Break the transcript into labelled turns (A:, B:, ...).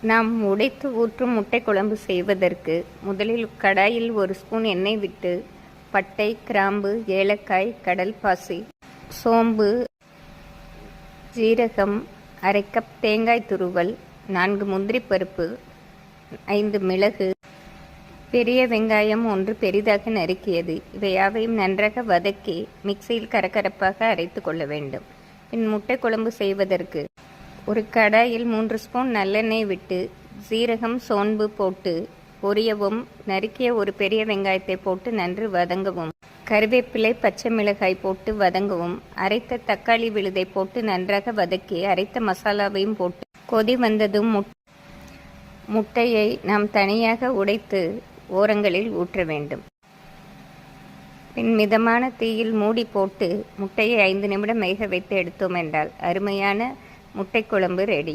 A: நாம் உடைத்து ஊற்றும் முட்டை குழம்பு செய்வதற்கு முதலில் கடாயில் 1 ஸ்பூன் எண்ணெய் விட்டு பட்டை, கிராம்பு, ஏலக்காய், கடல் பாசி, சோம்பு, ஜீரகம், 1/2 கப் தேங்காய் துருவல், 4 முந்திரி பருப்பு, 5 மிளகு, பெரிய வெங்காயம் 1 பெரிதாக நறுக்கியது, இவை யாவையும் நன்றாக வதக்கி மிக்சியில் கரகரப்பாக அரைத்து கொள்ள வேண்டும். பின் முட்டை குழம்பு செய்வதற்கு ஒரு கடாயில் 3 ஸ்பூன் நல்லெண்ணெய் விட்டு சீரகம், சோம்பு போட்டு பொரியவும், நறுக்கிய ஒரு பெரிய வெங்காயத்தை போட்டு நன்று வதங்கவும், கருவேப்பிலை, பச்சை மிளகாய் போட்டு வதங்கவும், அரைத்த தக்காளி விழுதை போட்டு நன்றாக வதக்கி அரைத்த மசாலாவையும் போட்டு கொதி வந்ததும் முட்டையை நாம் தனியாக உடைத்து ஓரங்களில் ஊற்ற வேண்டும். பின் மிதமான தீயில் மூடி போட்டு முட்டையை 5 நிமிடம் வேக வைத்து எடுத்தோம் என்றால் அருமையான முட்டை குழம்பு ரெடி.